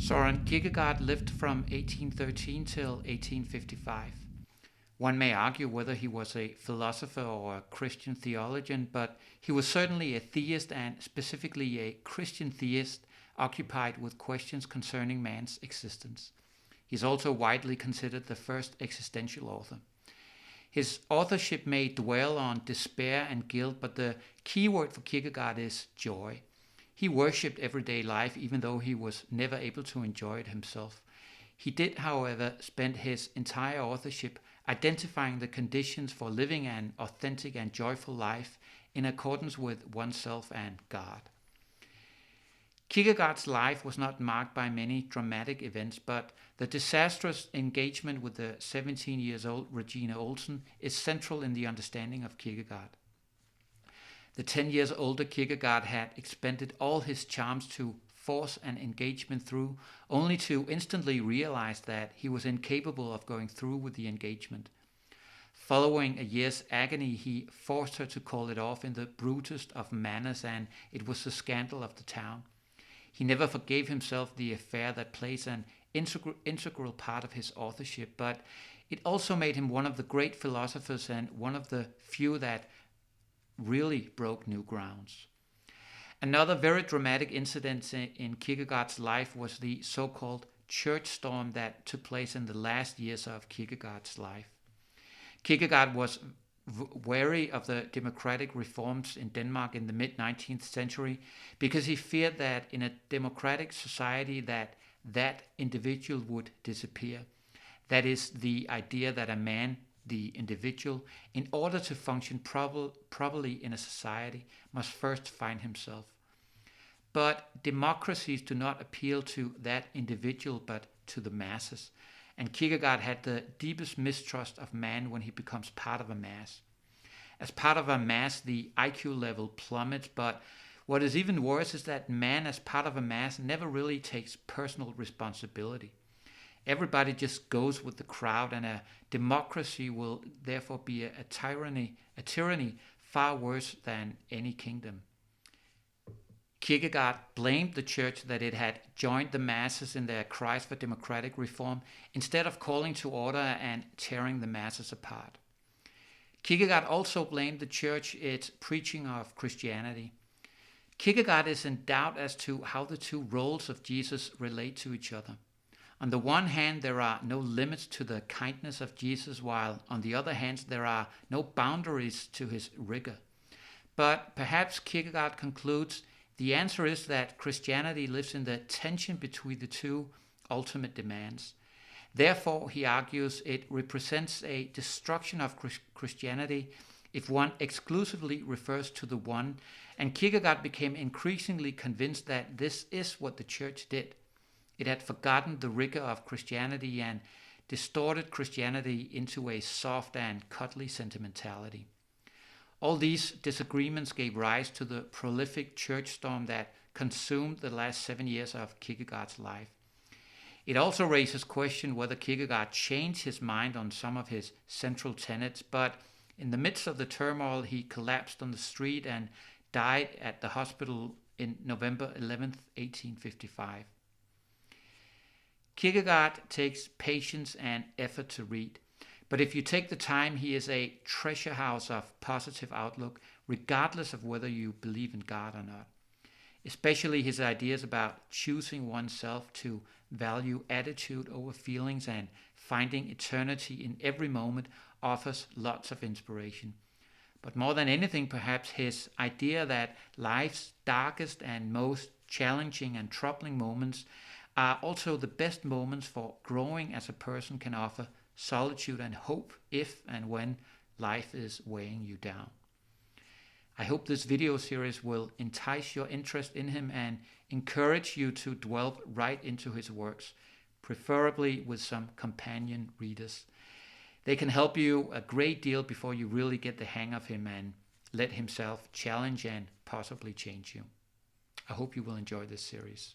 Soren Kierkegaard lived from 1813 till 1855. One may argue whether he was a philosopher or a Christian theologian, but he was certainly a theist, and specifically a Christian theist occupied with questions concerning man's existence. He is also widely considered the first existential author. His authorship may dwell on despair and guilt, but the key word for Kierkegaard is joy. He worshipped everyday life even though he was never able to enjoy it himself. He did, however, spend his entire authorship identifying the conditions for living an authentic and joyful life in accordance with oneself and God. Kierkegaard's life was not marked by many dramatic events, but the disastrous engagement with the 17-year-old Regina Olsen is central in the understanding of Kierkegaard. The 10 years older Kierkegaard had expended all his charms to force an engagement through, only to instantly realize that he was incapable of going through with the engagement. Following a year's agony, he forced her to call it off in the brutest of manners, and it was the scandal of the town. He never forgave himself the affair that plays an integral part of his authorship, but it also made him one of the great philosophers and one of the few that really broke new grounds. Another very dramatic incident in Kierkegaard's life was the so-called church storm that took place in the last years of Kierkegaard's life. Kierkegaard was wary of the democratic reforms in Denmark in the mid-19th century because he feared that in a democratic society that individual would disappear. That is, the idea that a man, the individual, in order to function properly in a society, must first find himself. But democracies do not appeal to that individual, but to the masses. And Kierkegaard had the deepest mistrust of man when he becomes part of a mass. As part of a mass, the IQ level plummets, but what is even worse is that man as part of a mass never really takes personal responsibility. Everybody just goes with the crowd, and a democracy will therefore be a tyranny far worse than any kingdom. Kierkegaard blamed the church that it had joined the masses in their cries for democratic reform instead of calling to order and tearing the masses apart. Kierkegaard also blamed the church its preaching of Christianity. Kierkegaard is in doubt as to how the two roles of Jesus relate to each other. On the one hand, there are no limits to the kindness of Jesus, while on the other hand, there are no boundaries to his rigor. But perhaps Kierkegaard concludes the answer is that Christianity lives in the tension between the two ultimate demands. Therefore, he argues, it represents a destruction of Christianity if one exclusively refers to the one, and Kierkegaard became increasingly convinced that this is what the church did. It had forgotten the rigor of Christianity and distorted Christianity into a soft and cuddly sentimentality. All these disagreements gave rise to the prolific church storm that consumed the last 7 years of Kierkegaard's life. It also raises question whether Kierkegaard changed his mind on some of his central tenets, but in the midst of the turmoil, he collapsed on the street and died at the hospital in November 11th, 1855. Kierkegaard takes patience and effort to read. But if you take the time, he is a treasure house of positive outlook, regardless of whether you believe in God or not. Especially his ideas about choosing oneself, to value attitude over feelings, and finding eternity in every moment offers lots of inspiration. But more than anything, perhaps his idea that life's darkest and most challenging and troubling moments are also the best moments for growing as a person can offer solitude and hope if and when life is weighing you down. I hope this video series will entice your interest in him and encourage you to delve right into his works, preferably with some companion readers. They can help you a great deal before you really get the hang of him and let himself challenge and possibly change you. I hope you will enjoy this series.